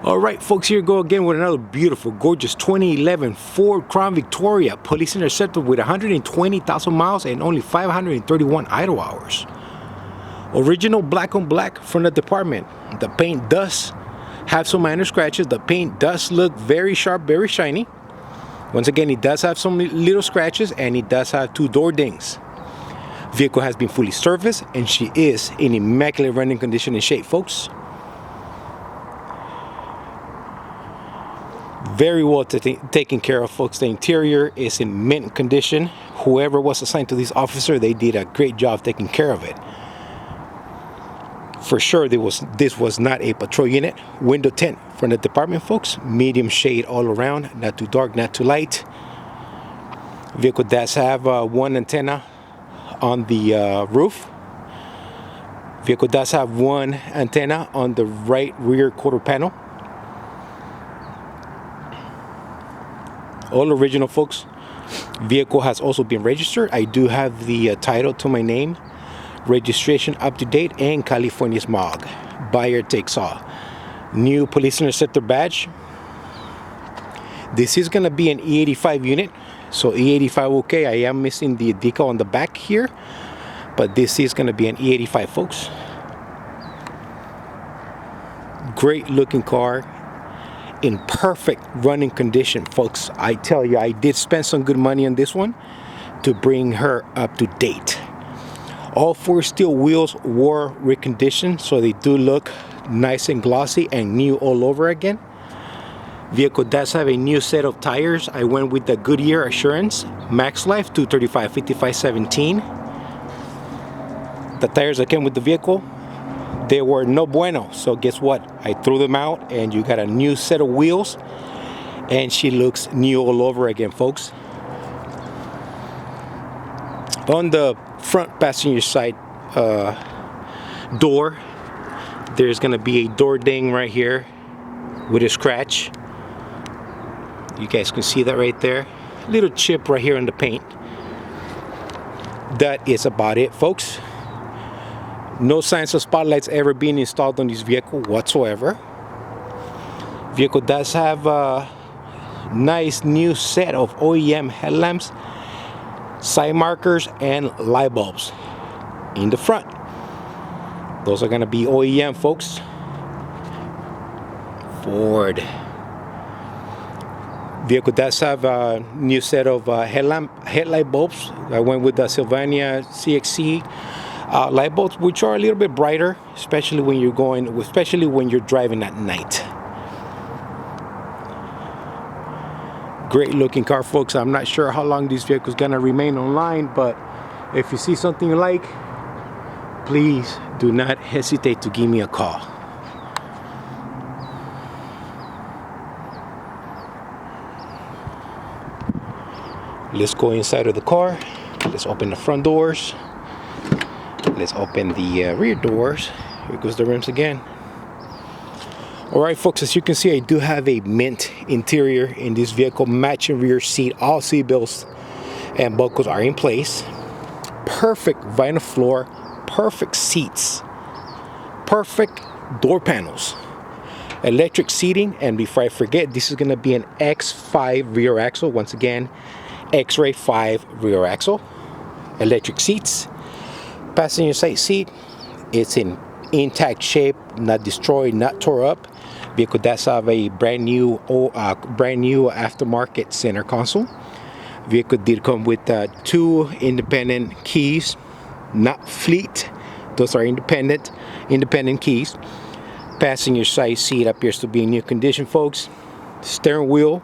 All right, folks, here we go again with another beautiful, gorgeous 2011 Ford Crown Victoria Police Interceptor with 120,000 miles and only 531 idle hours. Original black on black from the department. The paint does have some minor scratches. The paint does look very sharp, very shiny. Once again, it does have some little scratches and it does have 2 door dings. Vehicle has been fully serviced and she is in immaculate running condition and shape, folks. Very well taken care of, folks. The interior is in mint condition. Whoever was assigned to this officer, they did a great job taking care of it. For sure, this was not a patrol unit. Window tint from the department, folks. Medium shade all around, not too dark, not too light. Vehicle does have one antenna on the roof. Vehicle does have one antenna on the right rear quarter panel. All original, folks. Vehicle has also been registered. I do have the title to my name, registration up to date, and California smog. Buyer takes all. New Police Interceptor badge. This is gonna be an E85 unit, so E85 okay. I am missing the decal on the back here, but this is gonna be an E85, folks. Great looking car, in perfect running condition, folks. I tell you, I did spend some good money on this one to bring her up to date. All 4 steel wheels were reconditioned, so they do look nice and glossy and new all over again. Vehicle does have a new set of tires. I went with the Goodyear Assurance Max Life 235 55 17. The tires that came with the vehicle, they were no bueno, so guess what? I threw them out and you got a new set of wheels and she looks new all over again, folks. On the front passenger side door, there's gonna be a door ding right here with a scratch. You guys can see that right there. Little chip right here in the paint. That is about it, folks. No signs of spotlights ever being installed on this vehicle whatsoever. Vehicle does have a nice new set of OEM headlamps, side markers, and light bulbs in the front. Those are gonna be OEM, folks. Ford. Vehicle does have a new set of headlight bulbs. I went with the Sylvania CXC light bulbs, which are a little bit brighter, especially when you're driving at night. Great looking car, folks. I'm not sure how long this vehicle is gonna remain online, but if you see something you like, please do not hesitate to give me a call. Let's go inside of the car. Let's open the front doors. Let's open the rear doors. Here goes the rims again. All right, folks, as you can see, I do have a mint interior in this vehicle, matching rear seat. All seat belts and buckles are in place. Perfect vinyl floor, perfect seats, perfect door panels, electric seating, and before I forget, this is going to be an X5 rear axle. Once again, X-Ray 5 rear axle, electric seats. Passenger side seat, it's in intact shape, not destroyed, not tore up. Vehicle does have a brand new aftermarket center console. Vehicle did come with 2 independent keys, not fleet. Those are independent keys. Passenger side seat appears to be in new condition, folks. Steering wheel.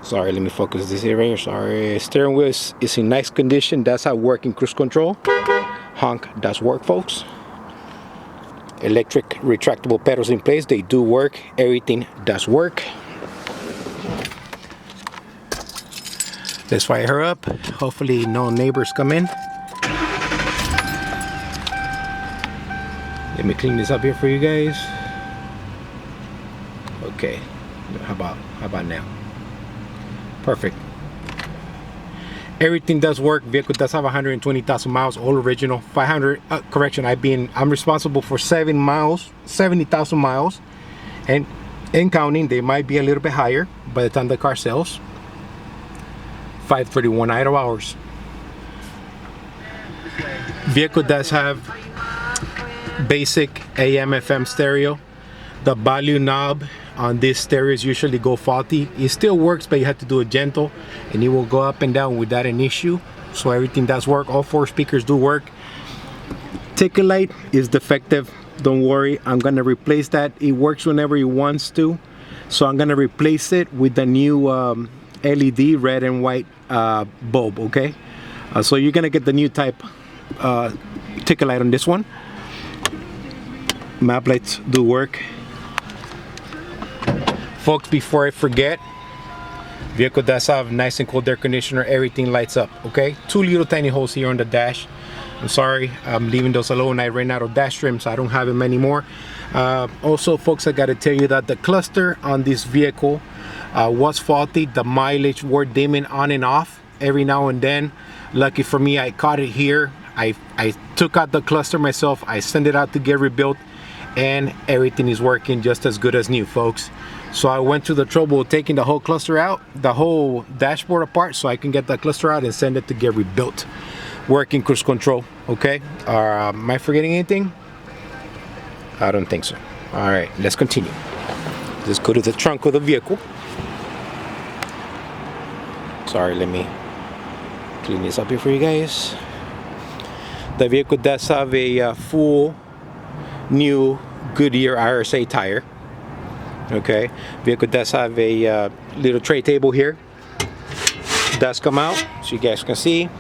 Sorry, let me focus this here right here. Sorry, steering wheel is in nice condition. Does have working cruise control. Honk does work, folks. Electric retractable pedals in place. They do work. Everything does work. Let's fire her up. Hopefully no neighbors come in. Let me clean this up here for you guys. Okay, how about now? Perfect. Everything does work. Vehicle does have 120,000 miles, all original. 500 correction, I'm responsible for 70,000 miles and counting. They might be a little bit higher by the time the car sells. 531 idle hours. Vehicle does have basic AM FM stereo. The volume knob on this stereos usually go faulty. It still works, but you have to do it gentle, and it will go up and down without an issue. So everything does work. All 4 speakers do work. Ticket light is defective. Don't worry, I'm gonna replace that. It works whenever it wants to, so I'm gonna replace it with the new LED red and white bulb. Okay, so you're gonna get the new type ticket light on this one. Map lights do work. Folks, before I forget, vehicle does have nice and cold air conditioner. Everything lights up. Okay, 2 little tiny holes here on the dash. I'm sorry, I'm leaving those alone. I ran out of dash trim, so I don't have them anymore. Also, folks, I gotta tell you that the cluster on this vehicle was faulty. The mileage were dimming on and off every now and then. Lucky for me, I caught it here. I took out the cluster myself. I sent it out to get rebuilt, and everything is working just as good as new, folks. So I went to the trouble of taking the whole cluster out, the whole dashboard apart, so I can get that cluster out and send it to get rebuilt. Working cruise control. Okay, am I forgetting anything? I don't think so. All right, let's continue. Let's go to the trunk of the vehicle. Sorry, let me clean this up here for you guys. The vehicle does have a full new Goodyear RSA tire. Okay, vehicle does have a little tray table here. Does come out, so you guys can see.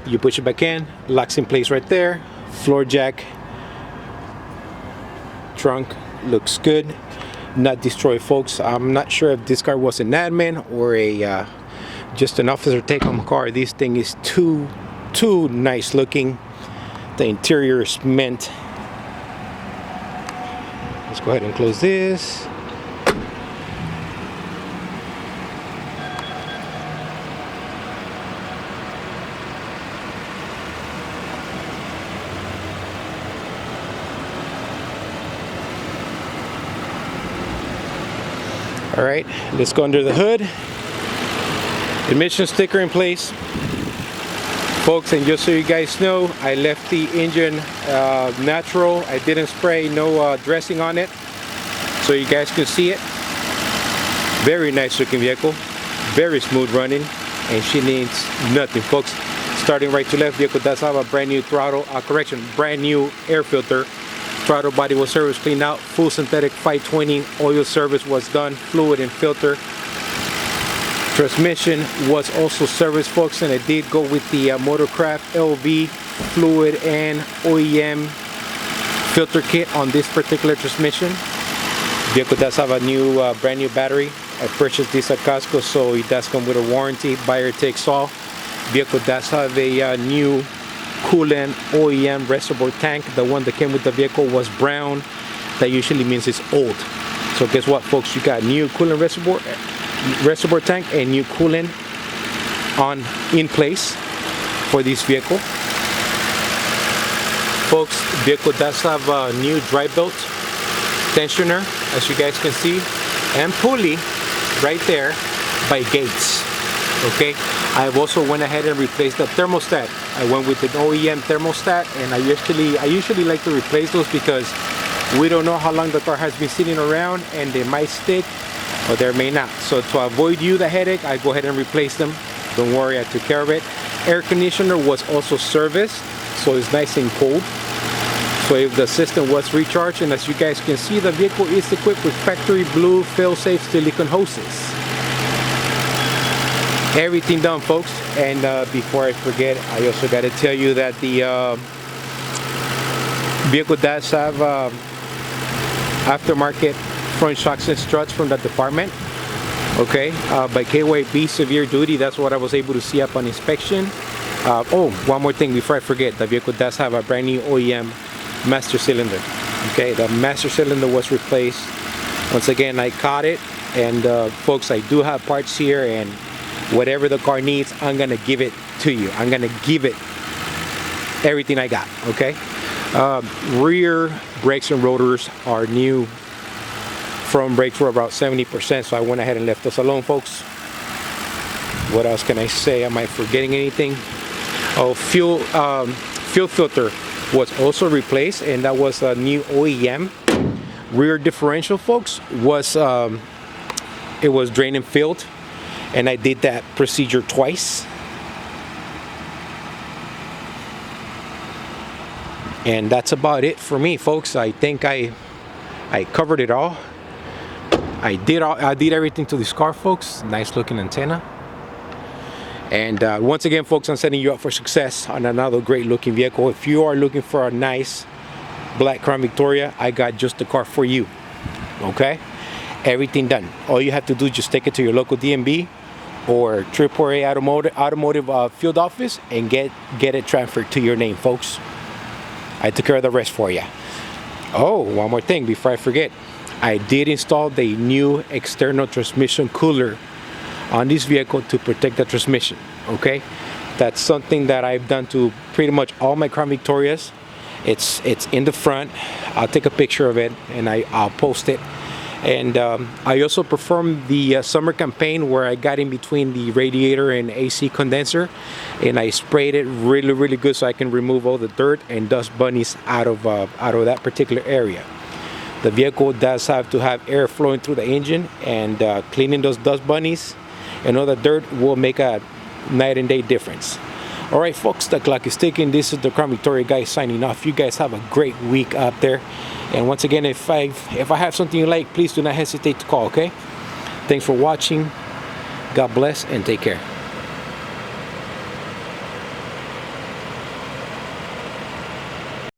You push it back in, locks in place right there. Floor jack. Trunk looks good. Not destroyed, folks. I'm not sure if this car was an admin or a just an officer take home car. This thing is too nice looking. The interior is mint. Let's go ahead and close this. All right, let's go under the hood. Emission sticker in place. Folks, and just so you guys know, I left the engine natural. I didn't spray no dressing on it, so you guys can see it. Very nice looking vehicle, very smooth running, and she needs nothing, folks. Starting right to left, vehicle does have a brand new throttle, brand new air filter. Throttle body was service cleaned out, full synthetic 520 oil service was done, fluid and filter. Transmission was also serviced, folks, and I did go with the Motorcraft LV fluid and OEM filter kit on this particular transmission. Vehicle does have a new brand new battery. I purchased this at Costco, so it does come with a warranty. Buyer takes all. Vehicle does have a new coolant OEM reservoir tank. The one that came with the vehicle was brown. That usually means it's old. So guess what, folks? You got new coolant reservoir tank and new coolant in place for this vehicle. Folks, vehicle does have a new dry belt tensioner, as you guys can see, and pulley right there by Gates. Okay, I've also went ahead and replaced the thermostat. I went with an OEM thermostat, and I usually like to replace those because we don't know how long the car has been sitting around, and they might stick or they may not. So to avoid you the headache, I go ahead and replace them. Don't worry, I took care of it. Air conditioner was also serviced, so it's nice and cold. So if the system was recharged, and as you guys can see, the vehicle is equipped with factory blue fail-safe silicone hoses. Everything done, folks. And before I forget, I also got to tell you that the vehicle does have aftermarket front shocks and struts from that department. Okay, by KYB Severe Duty. That's what I was able to see upon inspection. Oh, one more thing before I forget, the vehicle does have a brand new OEM master cylinder. Okay, the master cylinder was replaced. Once again, I caught it, and folks, I do have parts here, and whatever the car needs, I'm gonna give it to you. I'm gonna give it everything I got. Okay, rear brakes and rotors are new front brakes were about 70%, so I went ahead and left those alone, folks. What else can I say? Am I forgetting anything? Oh, fuel filter was also replaced, and that was a new OEM. Rear differential, folks, was it was drain and filled, and I did that procedure twice. And that's about it for me, folks. I think I covered it all. I did everything to this car, folks. Nice looking antenna. And once again, folks, I'm setting you up for success on another great looking vehicle. If you are looking for a nice black Crown Victoria, I got just the car for you. Okay, everything done. All you have to do is just take it to your local DMV or AAA automotive field office and get it transferred to your name, folks. I took care of the rest for you. Oh, one more thing before I forget. I did install the new external transmission cooler on this vehicle to protect the transmission. Okay, that's something that I've done to pretty much all my Crown Victorias. It's in the front. I'll take a picture of it and I'll post it. And I also performed the summer campaign where I got in between the radiator and AC condenser, and I sprayed it really good so I can remove all the dirt and dust bunnies out of that particular area. The vehicle does have to have air flowing through the engine, and cleaning those dust bunnies and all the dirt will make a night and day difference. All right, folks, the clock is ticking. This is the Crown Victoria guy signing off. You guys have a great week out there. And once again, if I have something you like, please do not hesitate to call, okay? Thanks for watching. God bless and take care.